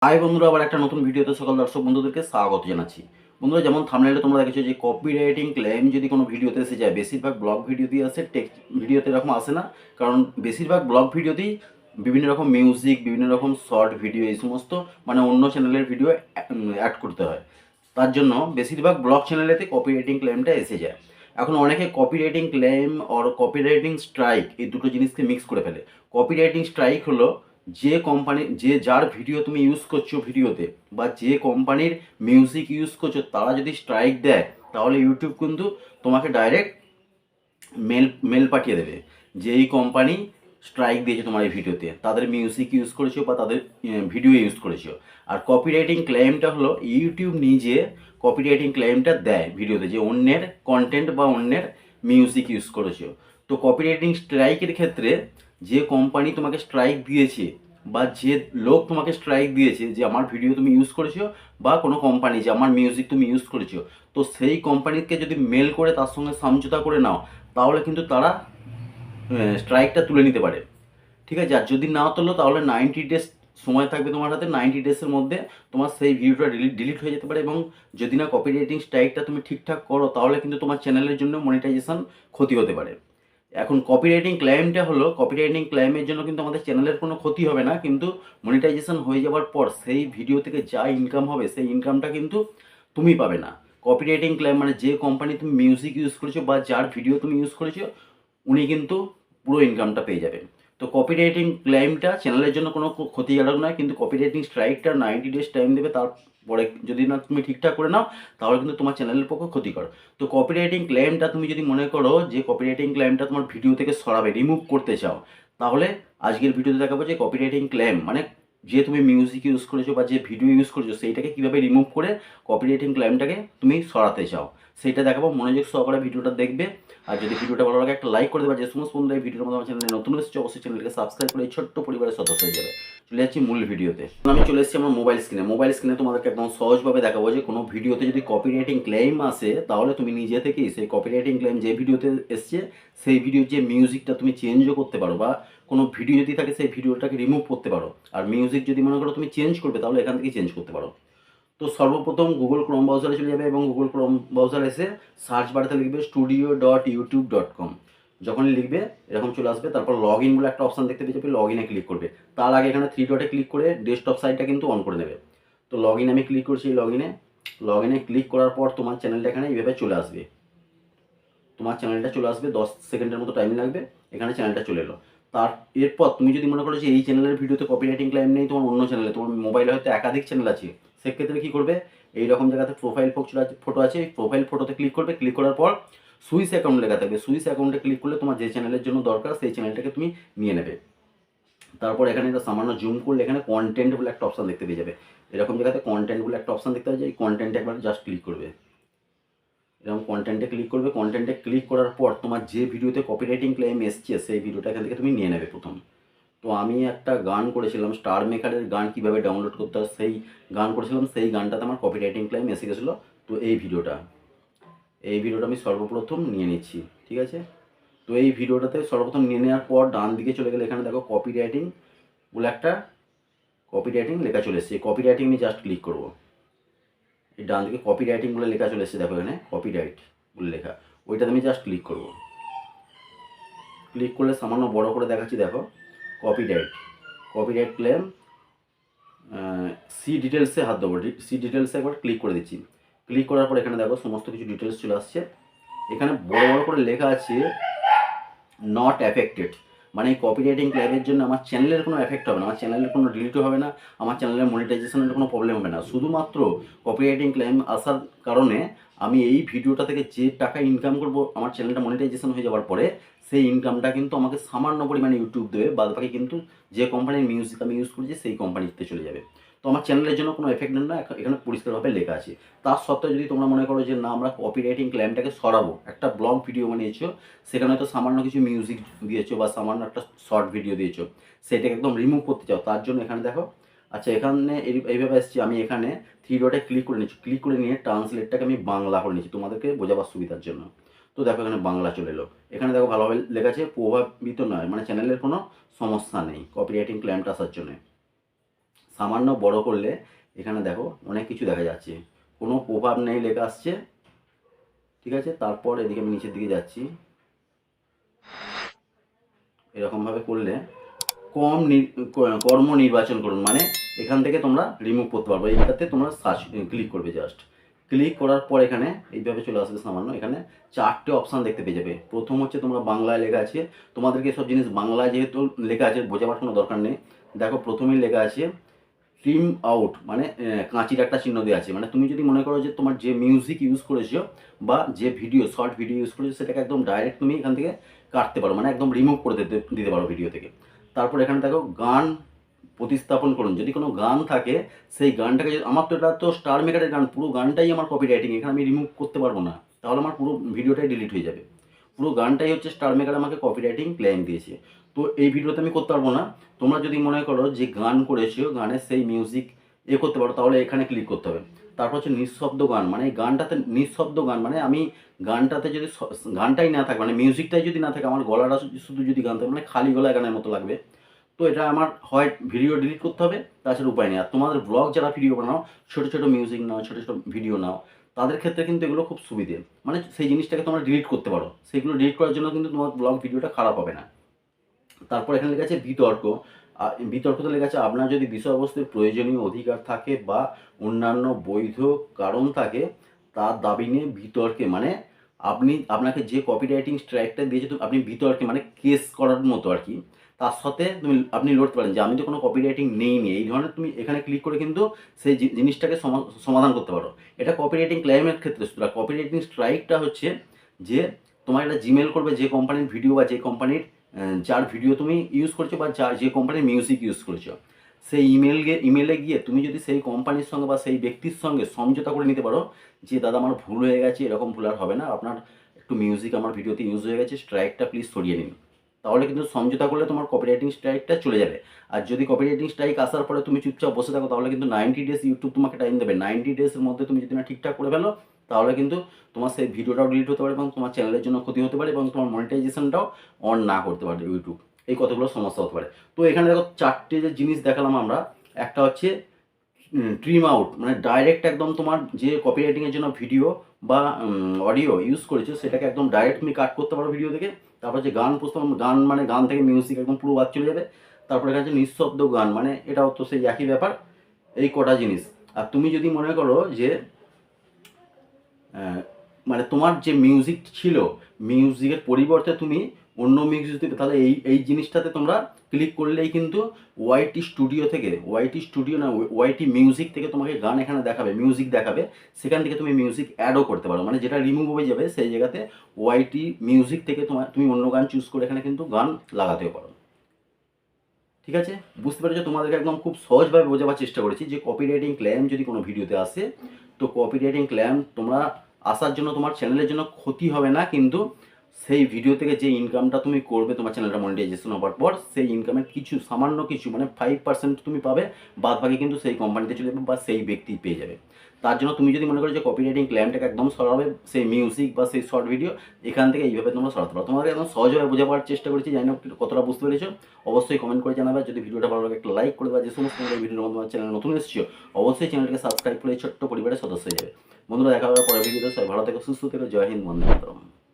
High বন্ধুরা, আবার একটা নতুন ভিডিওতে সকল দর্শক বন্ধুদেরকে স্বাগত জানাচ্ছি। বন্ধুরা, যেমন থাম্বনেইলে তোমরা দেখেছো যে কপিরাইটিং ক্লেম যদি কোনো ভিডিওতে এসে যায়, বেশিরভাগ ব্লগ ভিডিওতেই আসে, টেক্সট ভিডিওতে এরকম আসে না। কারণ বেশিরভাগ ব্লগ ভিডিওতেই বিভিন্ন রকম মিউজিক, বিভিন্ন রকম শর্ট ভিডিও, এই সমস্ত মানে অন্য চ্যানেলের ভিডিও অ্যাড করতে হয়। তার জন্য বেশিরভাগ ব্লগ চ্যানেলেতে কপিরাইটিং ক্লেমটা এসে যায়। এখন অনেকে কপিরাইটিং ক্লেম আর কপিরাইটিং স্ট্রাইক এই দুটো জিনিসকে মিক্স করে ফেলে। কপিরাইটিং স্ট্রাইক হলো যে কোম্পানি, যার ভিডিও তুমি ইউজ করছো ভিডিওতে, বা যে কোম্পানির মিউজিক ইউজ করছো, তারা যদি স্ট্রাইক দেয়, তাহলে ইউটিউব কিন্তু তোমাকে ডাইরেক্ট মেল পাঠিয়ে দেবে যে এই কোম্পানি স্ট্রাইক দিয়েছে তোমার এই ভিডিওতে, তাদের মিউজিক ইউজ করেছো বা তাদের ভিডিও ইউজ করেছো। আর কপিরাইটিং ক্লেমটা হলো ইউটিউব নিজে কপিরাইটিং ক্লেমটা দেয় ভিডিওতে, যে অন্যের কন্টেন্ট বা অন্যের মিউজিক ইউজ করেছো। তো কপিরাইটিং স্ট্রাইকের ক্ষেত্রে যে কোম্পানি তোমাকে স্ট্রাইক দিয়েছে, বা যে লোক তোমাকে স্ট্রাইক দিয়েছে যে আমার ভিডিও তুমি ইউজ করেছো, বা কোনো কোম্পানি যে আমার মিউজিক তুমি ইউজ করেছো, তো সেই কোম্পানিকে যদি মেল করে তার সঙ্গে সমঝোতা করে নাও, তাহলে কিন্তু তারা স্ট্রাইকটা তুলে নিতে পারে। ঠিক আছে, আর যদি না তোলো তাহলে 90 ডেজ সময় থাকবে তোমার হাতে। 90 ডেজের মধ্যে তোমার সেই ভিডিওটা ডিলিট হয়ে যেতে পারে, এবং যদি না কপিরাইটিং স্ট্রাইকটা তুমি ঠিকঠাক করো, তাহলে কিন্তু তোমার চ্যানেলের জন্য মনিটাইজেশন ক্ষতি হতে পারে। এখন কপিরাইটিং ক্লেমটা হলো, কপিরাইটিং ক্লেমের জন্য কিন্তু আমাদের চ্যানেলের কোনো ক্ষতি হবে না, কিন্তু মনিটাইজেশন হয়ে যাওয়ার পর সেই ভিডিও থেকে যা ইনকাম হবে, সেই ইনকামটা কিন্তু তুমি পাবে না। কপিরাইটিং ক্লেম মানে যে কোম্পানি তুমি মিউজিক ইউজ করেছো বা যার ভিডিও তুমি ইউজ করেছো, উনি কিন্তু পুরো ইনকামটা পেয়ে যাবেন। তো কপিরাইটিং ক্লেমটা চ্যানেলের জন্য কোনো ক্ষতিকারক নয়, কিন্তু কপিরাইটিং স্ট্রাইকটা 90 ডেজ টাইম দেবে, তারপরে যদি না তুমি ঠিকঠাক করে নাও, তাহলে কিন্তু তোমার চ্যানেলের পক্ষে ক্ষতিকর। তো কপিরাইটিং ক্লেমটা তুমি যদি মনে করো যে কপিরাইটিং ক্লেমটা তোমার ভিডিও থেকে সরাবে, রিমুভ করতে চাও, তাহলে আজকের ভিডিওতে দেখাবো যে কপিরাইটিং ক্লেম মানে যে তুমি মিউজিক ইউজ করেছো বা যে ভিডিও ইউজ করেছো, সেইটাকে কীভাবে রিমুভ করে কপিরাইটিং ক্লেমটাকে তুমি সরাতে চাও, সেইটা দেখাবো। মনোযোগ সহকারে ভিডিওটা দেখবে। আর যদি ভিডিওটা ভালো লাগে একটা লাইক করে দেবে। যে সমস্ত বন্ধুরা এই ভিডিওর মধ্যে আমার চ্যানেলে নতুন এসেছে, অবশ্যই চ্যানেলকে সাবস্ক্রাইব করে এই ছোট্ট পরিবারের সদস্য হয়ে যাবে। চলে যাচ্ছি মূল ভিডিওতে। আমি চলে এসেছি আমার মোবাইল স্ক্রিনে তোমাদেরকে একদম সহজভাবে দেখাবো যে কোনো ভিডিওতে যদি কপিরাইটিং ক্লেম আসে, তাহলে তুমি নিজে থেকেই সেই কপিরাইটিং ক্লেম যে ভিডিওতে এসছে, সেই ভিডিওর যে মিউজিকটা তুমি চেঞ্জও করতে পারো, বা কোনো ভিডিও যদি থাকে সেই ভিডিওটাকে রিমুভ করতে পারো। আর মিউজিক যদি মনে করো তুমি চেঞ্জ করবে, তাহলে এখান থেকেই চেঞ্জ করতে পারো। তো সর্বপ্রথম গুগল ক্রোম ব্রাউজারে চলে যাবে, এবং গুগল ক্রোম ব্রাউজারে এসে সার্চ বারেতে লিখবে studio.youtube.com। যখনই লিখবে এরকম চলে আসবে, তারপর লগ ইন বলে একটা অপশান দেখতে পেয়ে যাবে, লগ ইনে ক্লিক করবে। তার আগে এখানে থ্রি ডটে ক্লিক করে ডেস্কটপ সাইটটা কিন্তু অন করে নেবে। তো লগ ইন আমি ক্লিক করছি। লগ ইনে ক্লিক করার পর তোমার চ্যানেলটা এখানে এইভাবে চলে আসবে। তোমার চ্যানেলটা চলে আসবে, 10 সেকেন্ডের মতো টাইম লাগবে। এখানে চ্যানেলটা চলে এলো। তার এরপর তুমি যদি মনে করো যে এই চ্যানেলের ভিডিওতে কপিরাইটিং ক্লেম নেই, তোমার অন্য চ্যানেলে, তোমার মোবাইলে হয়তো একাধিক চ্যানেল আছে, সেক্ষেত্রে কী করবে, এই রকম জায়গাতে প্রোফাইল ফটো আছে, এই প্রোফাইল ফটোতে ক্লিক করবে। ক্লিক করার পর সুইচ অ্যাকাউন্ট লেখা থাকবে, সুইচ অ্যাকাউন্টে ক্লিক করলে তোমার যে চ্যানেলের জন্য দরকার সেই চ্যানেলটাকে তুমি নিয়ে নেবে। তারপর এখানে সামান্য জুম করলে এখানে কন্টেন্ট বলে একটা অপশান দেখতে পেয়ে যাবে। এরকম জায়গাতে কন্টেন্ট বলে একটা অপশান দেখতে পাবে, এই কন্টেন্টে একবার জাস্ট ক্লিক করবে। এরকম কন্টেন্টে ক্লিক করবে। কন্টেন্টে ক্লিক করার পর তোমার যে ভিডিওতে কপিরাইটিং ক্লেম এসছে, সেই ভিডিওটা এখান থেকে তুমি নিয়ে নেবে প্রথম। তো আমি একটা গান করেছিলাম, স্টার মেকারের গান কীভাবে ডাউনলোড করতে হয় সেই গান করেছিলাম, সেই গানটাতে আমার কপিরাইটিং ক্লেম এসে গেছিলো। তো এই ভিডিওটা আমি সর্বপ্রথম নিয়ে নিচ্ছি। ঠিক আছে, তো এই ভিডিওটাতে সর্বপ্রথম নিয়ে নেওয়ার পর ডান দিকে চলে গেলে এখানে দেখো কপিরাইটিং বলে একটা কপিরাইটিং লেখা চলে এসেছে। কপিরাইটিং আমি জাস্ট ক্লিক করবো। এই ডান দিকে কপিরাইটিং বলে লেখা চলে এসেছে, দেখো এখানে কপিরাইট বলে লেখা, ওইটাতে আমি জাস্ট ক্লিক করবো। ক্লিক করলে সামান্য বড় করে দেখাচ্ছি, দেখো কপিরাইট ক্লেম সি ডিটেলসে হাত দেবো। সি ডিটেলসে একবার ক্লিক করে দিচ্ছি। ক্লিক করার পর এখানে দেখো সমস্ত কিছু ডিটেলস চলে আসছে। এখানে বড় বড় করে লেখা আছে নট অ্যাফেক্টেড, মানে এই কপিরাইটিং ক্লেমের জন্য আমার চ্যানেলের কোনো এফেক্ট হবে না, আমার চ্যানেলের কোনো ডিলিটও হবে না, আমার চ্যানেলের মনিটাইজেশনের কোনো প্রবলেম হবে না। শুধুমাত্র কপিরাইটিং ক্লেম আসার কারণে আমি এই ভিডিওটা থেকে যে টাকা ইনকাম করব, আমার চ্যানেলটা মনিটাইজেশন হয়ে যাওয়ার পরে সেই ইনকামটা কিন্তু আমাকে সামান্য পরিমাণে ইউটিউব দেবে, বাদ বাকি কিন্তু যে কোম্পানির মিউজিক আমি ইউজ করেছি সেই কোম্পানিতে চলে যাবে। তো আমার চ্যানেলের জন্য কোনো এফেক্ট নেই না, এখানে পরিষ্কারভাবে লেখা আছে। তার সত্ত্বেও যদি তোমরা মনে করো যে না আমরা কপিরাইটিং ক্লেমটাকে সরাবো, একটা ব্লগ ভিডিও বানিয়েছো, সেখানে হয়তো সামান্য কিছু মিউজিক দিয়েছো বা সামান্য একটা শর্ট ভিডিও দিয়েছো, সেটাকে একদম রিমুভ করতে চাও, তার জন্য এখানে দেখো, আচ্ছা এখানে এইভাবে এসেছি, আমি এখানে থ্রি ডটে ক্লিক করে নিচ্ছি। ক্লিক করে নিয়ে ট্রান্সলেটটাকে আমি বাংলা করে নিচ্ছি তোমাদেরকে বোঝাবার সুবিধার জন্য। তো দেখো এখানে বাংলা চলে এলো। এখানে দেখো ভালোভাবে লেখা আছে প্রভাবিত নয়, মানে চ্যানেলের কোনো সমস্যা নেই কপিরাইটিং ক্লেমটা আসার জন্য। সামান্য বড় করলে এখানে দেখো অনেক কিছু দেখা যাচ্ছে, কোনো প্রভাব নেই লেখা আসছে। ঠিক আছে, তারপর এদিকে আমি নিচের দিকে যাচ্ছি, এরকমভাবে করলে কর্ম নির্বাচন করুন, মানে এখান থেকে তোমরা রিমুভ করতে পারবে। এইটাতে তোমরা সার্চ ক্লিক করবে, জাস্ট ক্লিক করার পর এখানে এইভাবে চলে আসবে সামান্য, এখানে 4টে অপশান দেখতে পেয়ে যাবে। প্রথম হচ্ছে তোমরা বাংলায় লেখা আছে, তোমাদেরকে সব জিনিস বাংলায় যেহেতু লেখা আছে বোঝাবার কোনো দরকার নেই। দেখো প্রথমেই লেখা আছে ট্রিম আউট, মানে কাঁচির একটা চিহ্ন দেওয়া আছে, মানে তুমি যদি মনে করো যে তোমার যে মিউজিক ইউজ করেছো বা যে ভিডিও শর্ট ভিডিও ইউজ করেছো সেটাকে একদম ডাইরেক্ট তুমি এখান থেকে কাটতে পারো, মানে একদম রিমুভ করে দিতে পারো ভিডিও থেকে। তারপর এখানে দেখো গান প্রতিস্থাপন করুন, যদি কোনো গান থাকে সেই গানটাকে আমার তো এটা তো স্টার মেকারের গান, পুরো গানটাই আমার কপি রাইটিং, এখানে আমি রিমুভ করতে পারবো না, তাহলে আমার পুরো ভিডিওটাই ডিলিট হয়ে যাবে। পুরো গানটাই হচ্ছে স্টার মেকার আমাকে কপি রাইটিং ক্লেম দিয়েছে, তো এই ভিডিওতে আমি করতে পারবো না। তোমরা যদি মনে করো যে গান করেছো গানের সেই মিউজিক করতে পারো, তাহলে এখানে ক্লিক করতে হবে। তারপর হচ্ছে নিঃশব্দ গান, মানে এই গানটাতে নিঃশব্দ গান, মানে আমি গানটাতে যদি গানটাই না থাকে, মানে মিউজিকটাই যদি না থাকে, আমার গলাটা শুধু যদি গান থাকে, মানে খালি গলায় গানের মতো লাগবে, তো এটা আমার হয় ভিডিও ডিলিট করতে হবে, তাছাড়া উপায় নেই। আর তোমাদের ব্লগ যারা ভিডিও বানাও, ছোটো ছোটো মিউজিক নাও, ছোটো ছোটো ভিডিও নাও, তাদের ক্ষেত্রে কিন্তু এগুলো খুব সুবিধে, মানে সেই জিনিসটাকে তোমরা ডিলিট করতে পারো, সেগুলো ডিলিট করার জন্য কিন্তু তোমার ব্লগ ভিডিওটা খারাপ হবে না। তারপর এখানে লেখা আছে বিতর্ক, বিতর্কতে লেখা আছে আপনার যদি বিষয়বস্তুর প্রয়োজনীয় অধিকার থাকে বা অন্যান্য বৈধ কারণ থাকে তার দাবি নিয়ে বিতর্কে, মানে আপনাকে যে কপিরাইটিং স্ট্রাইকটা দিয়েছে তো আপনি বিতর্কে মানে কেস করার মতো আর কি, তার সাথে আপনি লড়তে পারেন যে আমি তো কোনো কপিরাইটিং নেইনি, এই ধরনের তুমি এখানে ক্লিক করে কিন্তু সেই জিনিসটাকে সমাধান করতে পারো। এটা কপিরাইটিং ক্লেমের ক্ষেত্রে, কপিরাইটিং স্ট্রাইকটা হচ্ছে যে তোমার একটা জিমেল করবে যে কোম্পানির ভিডিও বা যে কোম্পানির যার ভিডিও তুমি ইউজ করছো বা যে কোম্পানির মিউজিক ইউজ করছো, সেই ইমেলে গিয়ে তুমি যদি সেই কোম্পানির সঙ্গে বা সেই ব্যক্তির সঙ্গে সমঝোতা করে নিতে পারো যে দাদা আমার ভুল হয়ে গেছে, এরকম ভুল আর হবে না, আপনার একটু মিউজিক আমার ভিডিওতে ইউজ হয়ে গেছে, স্ট্রাইকটা প্লিজ সরিয়ে নিন, তাহলে কিন্তু সমঝোতা করলে তোমার কপিরাইটিং স্ট্রাইকটা চলে যাবে। আর যদি কপিরাইটিং স্ট্রাইক আসার পরে তুমি চুপচাপ বসে থাকো, তাহলে কিন্তু 90 ডেজ ইউটিউব তোমাকে টাইম দেবে, 90 ডেজের মধ্যে তুমি যদি না ঠিকঠাক করে ফেলো, তাহলে কিন্তু তোমার সেই ভিডিওটাও ডিলিট হতে পারে এবং তোমার চ্যানেলের জন্য ক্ষতি হতে পারে এবং তোমার মনিটাইজেশনটাও অন না করতে পারে ইউটিউব, এই কতগুলো সমস্যা হতে পারে। তো এখানে দেখো 4টে যে জিনিস দেখালাম আমরা, একটা হচ্ছে ট্রিম আউট, মানে ডাইরেক্ট একদম তোমার যে কপিরাইটিংয়ের জন্য ভিডিও বা অডিও ইউজ করেছো সেটাকে একদম ডাইরেক্ট তুমি কাট করতে পারো ভিডিও থেকে। তারপর যে গান প্রস্তাব, গান মানে গান থেকে মিউজিক একদম পুরো বাদ চলে যাবে। তারপরে এখানে হচ্ছে নিঃশব্দ গান, মানে এটাও তো সেই একই ব্যাপার, এই কটা জিনিস। আর তুমি যদি মনে করো যে মানে তোমার যে মিউজিক ছিল, মিউজিকের পরিবর্তে তুমি অন্য মিউজিক দিবে, তাহলে এই জিনিসটাতে তোমরা ক্লিক করলেই কিন্তু ওয়াইটি স্টুডিও থেকে, ওয়াইটি স্টুডিও না ওয়াইটি মিউজিক থেকে তোমাকে গান এখানে দেখাবে, মিউজিক দেখাবে, সেখান থেকে তুমি মিউজিক অ্যাডও করতে পারো, মানে যেটা রিমুভ হয়ে যাবে সেই জায়গাতে ওয়াইটি মিউজিক থেকে তুমি অন্য গান চুজ করে এখানে কিন্তু গান লাগাতেও পারো। ঠিক আছে, বুঝতে পেরেছো? তোমাদেরকে একদম খুব সহজভাবে বোঝাবার চেষ্টা করেছি যে কপিরাইটিং ক্লেম যদি কোনো ভিডিওতে আসে, তো কপিরাইটিং ক্লেম তোমরা আসার জন্য তোমার চ্যানেলের জন্য ক্ষতি হবে না, কিন্তু সেই ভিডিও থেকে যে ইনকামটা তুমি করবে তোমার চ্যানেলটা মনিটাইজেশন হওয়ার পর, সেই ইনকামের কিছু সামান্য কিছু মানে 5% তুমি পাবে, বাদ বাকি কিন্তু সেই কোম্পানিতে চলে যাবে বা সেই ব্যক্তি পেয়ে যাবে। তার জন্য তুমি যদি মনে করো যে কপিরাইটিং ক্লেমটাকে একদম সরাবে সেই মিউজিক বা সেই শর্ট ভিডিও, এখান থেকে এইভাবে তোমরা সরাতে পারো। তোমাদের একদম সহজভাবে বোঝাবার চেষ্টা করেছি, জানি না কতটা বুঝতে পেরেছো। অবশ্যই কমেন্ট করে জানাবে, যদি ভিডিওটা ভালো লাগে একটা লাইক করে দেবে, যে সমস্ত ভিডিওর মধ্যে তোমার চ্যানেল নতুন এসেছো অবশ্যই চ্যানেলটাকে সাবস্ক্রাইব করে এই ছোট্ট পরিবারের সদস্য হয়ে যাবে। বন্ধুরা দেখা হবে পরের ভিডিওতে, সবাই ভালো থেকো, সুস্থ থেকো, জয় হিন্দ, বন্দে মাতরম।